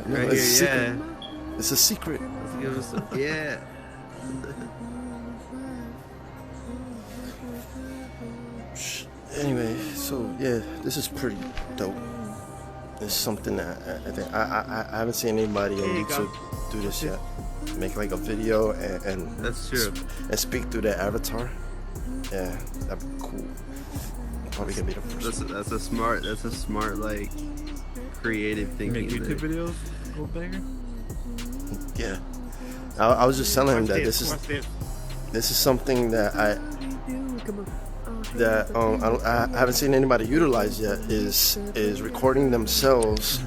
No, Right it's a here, secret. yeah. It's a secret. Let's give us some, yeah. Anyway, so yeah, this is pretty dope. It's something that I think I haven't seen anybody on YouTube do this yet. Make like a video and That's true. And speak through their avatar. Yeah, that'd be cool. Probably gonna be the first. That's a smart like creative thinking. Make YouTube videos go bigger. Yeah, I was just telling him that this is something that I haven't seen anybody utilize yet. Is recording themselves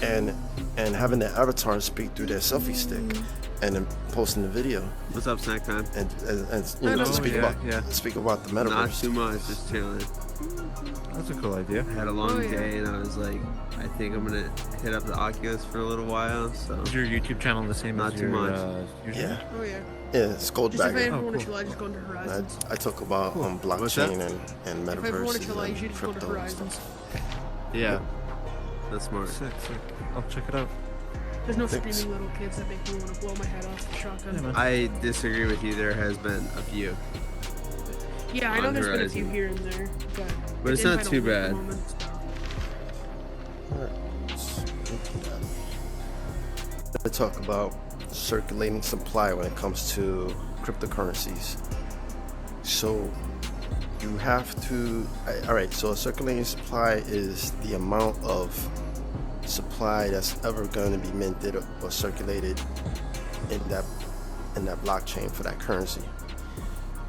and having their avatar speak through their selfie stick and then posting the video. What's up, snack time? And you know, speak about the metaverse. Not too much, just chilling. That's a cool idea. I had a long day and I was like, I think I'm gonna hit up the Oculus for a little while. So is your YouTube channel the same not as too your, much? Yeah. Oh yeah. Yeah, it's gold Just if I bagger. ever want to chill, I just go into Horizons. I talk about blockchain and If I ever want metaverse to chill, I usually and just go to crypto and Horizons. stuff. Yeah, that's smart. Sick. I'll check it out. There's no Thanks. screaming little kids that make me want to blow my head off with a shotgun. Yeah, man. I disagree with you. There has been a few, Yeah, I know On there's been a few Horizon. here and there, but it's didn't not find too a lot at bad. the moment, so. I talk about circulating supply when it comes to cryptocurrencies. So you have to, alright, so a circulating supply is the amount of supply that's ever going to be minted or circulated in that blockchain for that currency.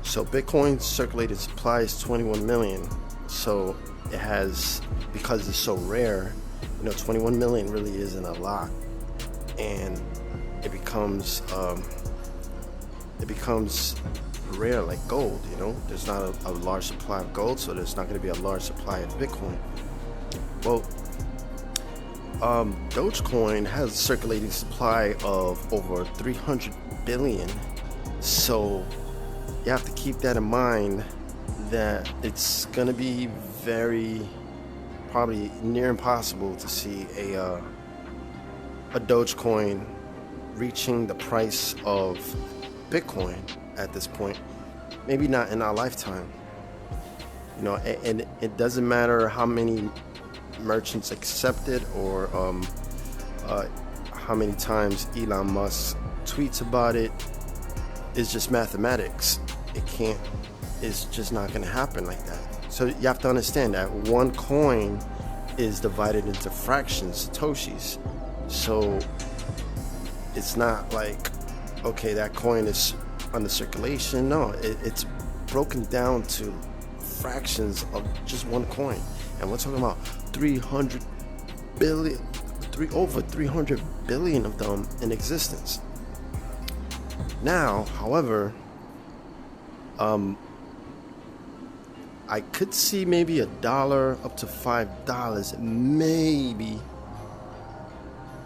So Bitcoin's circulated supply is 21 million. So it has, because it's so rare, 21 million really isn't a lot, and it becomes rare like gold. There's not a large supply of gold, so there's not going to be a large supply of Bitcoin. Well, Dogecoin has a circulating supply of over 300 billion. So you have to keep that in mind, that it's going to be probably near impossible to see a Dogecoin reaching the price of Bitcoin at this point. Maybe not in our lifetime. And it doesn't matter how many merchants accept it or how many times Elon Musk tweets about it. It's just mathematics. It's just not going to happen like that. So you have to understand that one coin is divided into fractions, satoshis. So it's not like, okay, that coin is under circulation. No, it's broken down to fractions of just one coin. And we're talking about 300 billion, over 300 billion of them in existence. Now, however, I could see maybe $1 up to $5, maybe.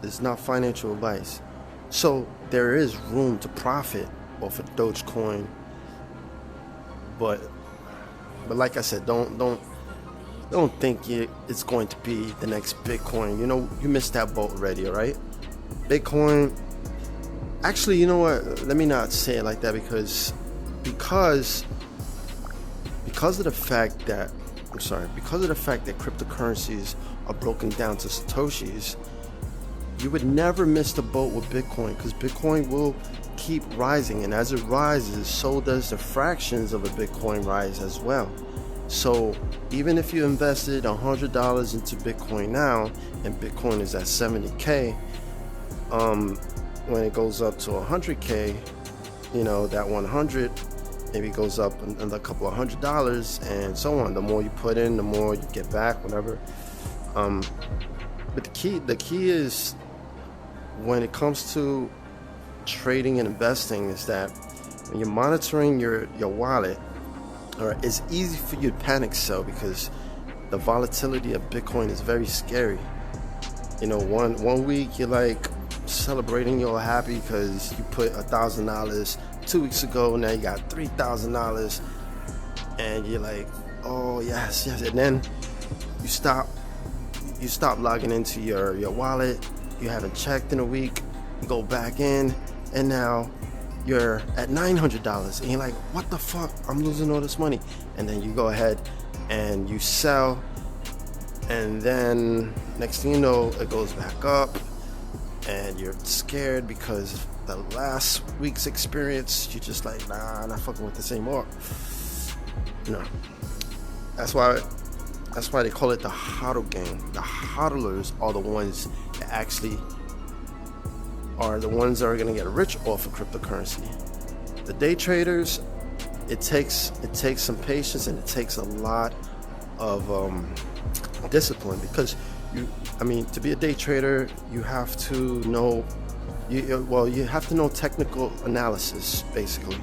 It's not financial advice. So there is room to profit off of Dogecoin, but like I said, don't think it's going to be the next Bitcoin. You missed that boat already, all right? Bitcoin. Actually, you know what? Let me not say it like that because of the fact that cryptocurrencies are broken down to satoshis, you would never miss the boat with Bitcoin, because Bitcoin will keep rising, and as it rises, so does the fractions of a Bitcoin rise as well. So even if you invested $100 into Bitcoin now, and Bitcoin is at 70K, when it goes up to 100K, that 100 maybe goes up another couple of $100 and so on. The more you put in, the more you get back, whatever. But the key is, when it comes to trading and investing, is that when you're monitoring your wallet, it's easy for you to panic sell, because the volatility of Bitcoin is very scary. One week you're like celebrating, you're happy because you put $1,000 2 weeks ago, now you got $3,000, and you're like, oh yes, and then you stop logging into your wallet, you haven't checked in a week, you go back in, and now you're at $900, and you're like, what the fuck, I'm losing all this money. And then you go ahead and you sell, and then next thing you know, it goes back up, and you're scared because the last week's experience, you're just like, nah, I'm not fucking with this anymore. No. That's why they call it the hodl game. The hodlers are the ones that actually are the ones that are going to get rich off of cryptocurrency. The day traders, it takes some patience, and it takes a lot of discipline, because to be a day trader, you have to know you have to know technical analysis, basically,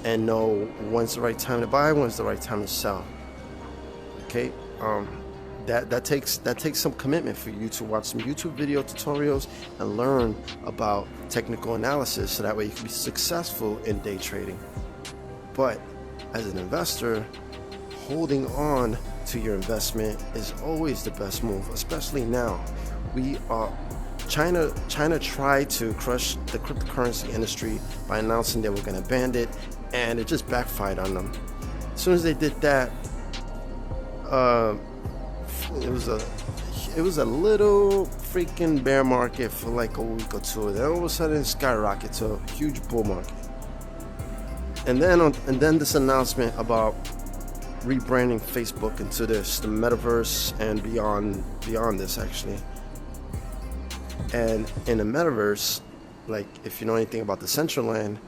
and know when's the right time to buy, when's the right time to sell. Okay, that takes some commitment for you to watch some YouTube video tutorials and learn about technical analysis, so that way you can be successful in day trading. But as an investor, holding on to your investment is always the best move, especially now. China tried to crush the cryptocurrency industry by announcing they were going to ban it, and it just backfired on them. As soon as they did that, it was a little freaking bear market for like a week or two. Then all of a sudden it skyrocketed to a huge bull market. And then this announcement about rebranding Facebook into the metaverse and beyond this, actually. And in the metaverse, like, if you know anything about the Decentraland,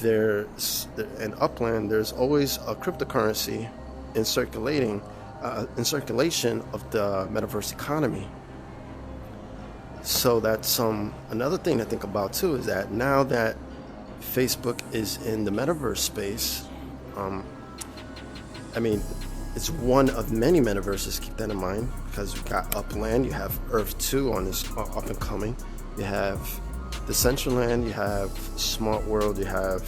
in Upland, there's always a cryptocurrency in circulation of the metaverse economy. So that's another thing to think about too, is that now that Facebook is in the metaverse space, it's one of many metaverses, keep that in mind, because we've got Upland, you have Earth 2 on this up and coming, you have the Decentraland, you have Smart World, you have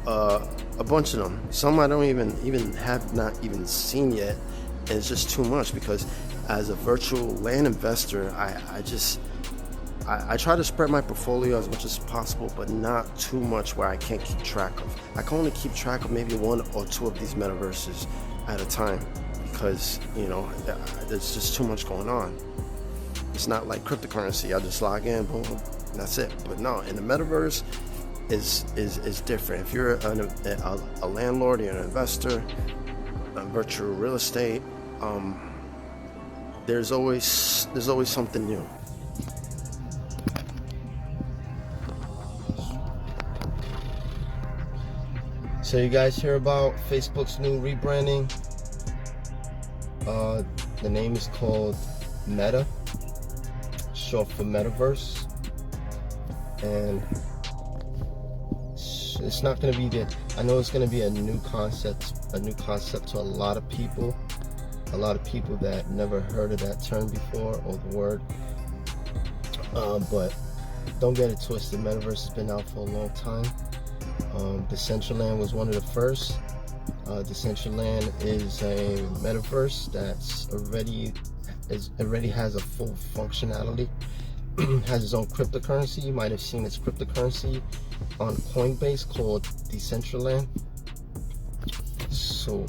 a bunch of them. Some I don't even have not even seen yet, and it's just too much, because as a virtual land investor, I try to spread my portfolio as much as possible, but not too much where I can't keep track of. I can only keep track of maybe one or two of these metaverses at a time, because there's just too much going on. It's not like cryptocurrency. I just log in, boom, that's it. But no, in the metaverse is different. If you're a landlord, you're an investor, a virtual real estate, there's always something new. So you guys hear about Facebook's new rebranding? The name is called Meta, short for Metaverse, and it's not going to be I know it's going to be a new concept to a lot of people that never heard of that term before, or the word. But don't get it twisted. Metaverse has been out for a long time. Decentraland was one of the first. Decentraland is a metaverse that's already has a full functionality. Has its own cryptocurrency. You might have seen its cryptocurrency on Coinbase called Decentraland. So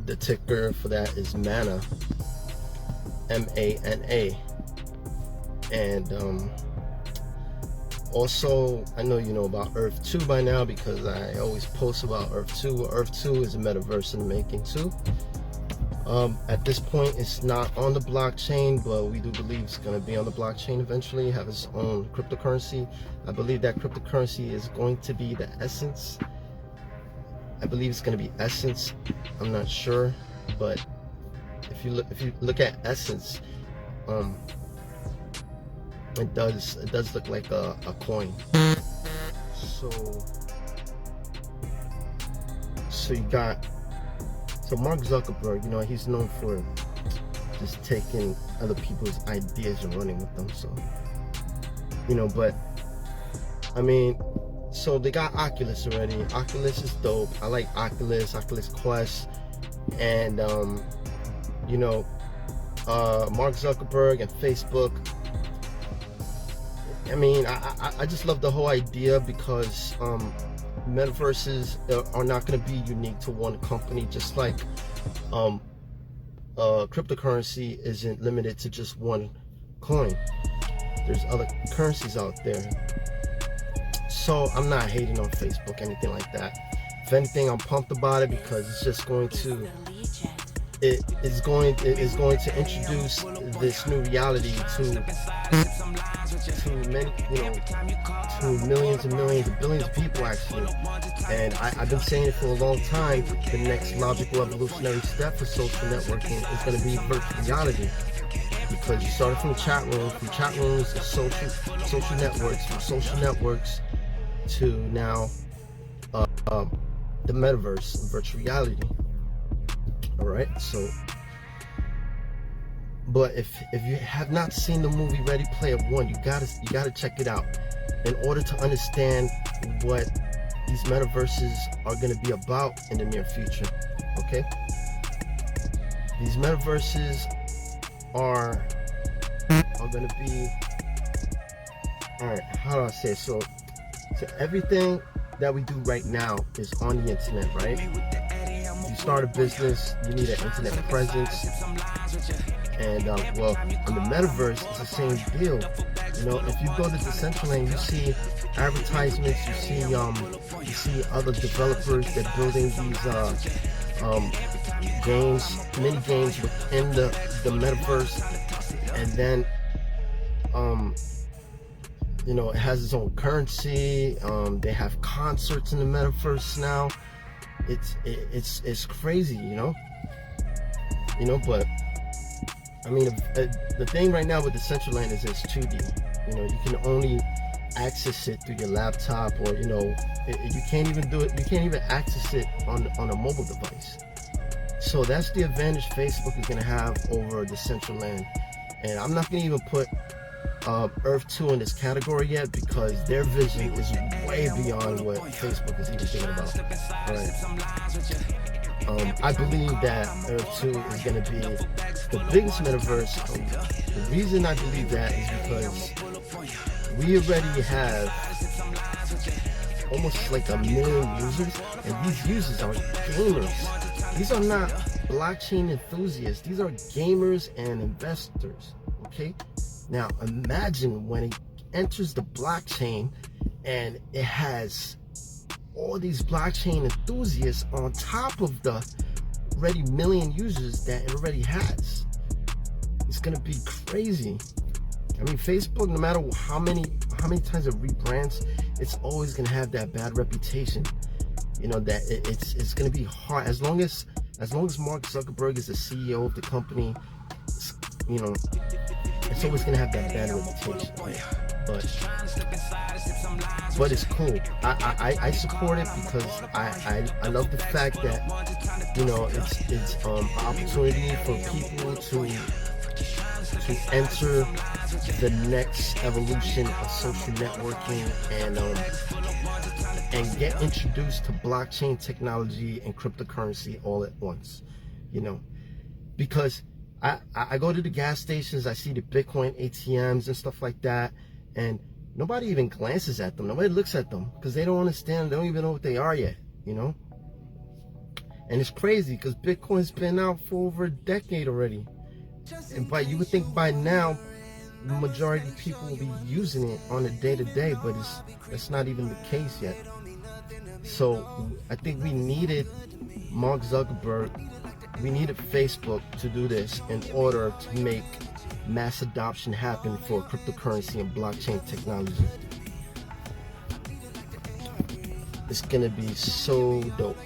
the ticker for that is MANA, MANA. And also, I know you know about Earth 2 by now, because I always post about Earth 2. Earth 2 is a metaverse in the making too. At this point, it's not on the blockchain, but we do believe it's going to be on the blockchain eventually, have its own cryptocurrency. I believe that cryptocurrency is going to be the Essence. I believe it's going to be Essence. I'm not sure, but if you look at Essence, it does look like a coin. So Mark Zuckerberg, he's known for just taking other people's ideas and running with them. So, but so they got Oculus already. Oculus is dope. I like Oculus Quest, and Mark Zuckerberg and Facebook. I mean, I just love the whole idea because metaverses are not going to be unique to one company, just like cryptocurrency isn't limited to just one coin. There's other currencies out there. So I'm not hating on Facebook, anything like that. If anything, I'm pumped about it because it's just going to it is going to introduce this new reality to many, to millions and millions and billions of people actually. And I've been saying it for a long time. The next logical evolutionary step for social networking is going to be virtual reality, because you started from chat rooms to social networks, from social networks to now the metaverse, virtual reality. All right, so, but if you have not seen the movie Ready Player One, you gotta check it out in order to understand what these metaverses are going to be about in the near future. Okay, these metaverses are going to be, all right, how do I say it? So everything that we do right now is on the internet, right? You start a business, you need an internet presence, and well, in the metaverse, it's the same deal. If you go to Decentraland, you see advertisements, you see other developers that building these mini games within the metaverse, and then it has its own currency. They have concerts in the metaverse now. It's crazy, but I mean, the thing right now with Decentraland is it's 2D. You can only access it through your laptop, or you can't even do it. You can't even access it on a mobile device. So that's the advantage Facebook is going to have over Decentraland. And I'm not going to even put Earth 2 in this category yet, because their vision is way beyond what Facebook is even thinking about. Right? I believe that Earth 2 is going to be the biggest metaverse. The reason I believe that is because we already have almost like 1 million users, and these users are gamers. These are not blockchain enthusiasts. These are gamers and investors. Okay? Now imagine when it enters the blockchain and it has all these blockchain enthusiasts on top of the already 1 million users that it already has. It's gonna be crazy. I mean, Facebook, no matter how many times it rebrands, it's always gonna have that bad reputation. That it's gonna be hard as long as Mark Zuckerberg is the CEO of the company. It's always gonna have that bad reputation, right? But it's cool. I support it because I love the fact that it's an opportunity for people to enter the next evolution of social networking and get introduced to blockchain technology and cryptocurrency all at once. Because I go to the gas stations, I see the Bitcoin ATMs and stuff like that, and nobody even glances at them. Nobody looks at them because they don't understand. They don't even know what they are yet, And it's crazy because Bitcoin's been out for over a decade already. And you would think by now, the majority of people will be using it on a day-to-day, but that's not even the case yet. So I think we needed Mark Zuckerberg, we needed Facebook to do this in order to make mass adoption happen for cryptocurrency and blockchain technology. It's gonna be so dope.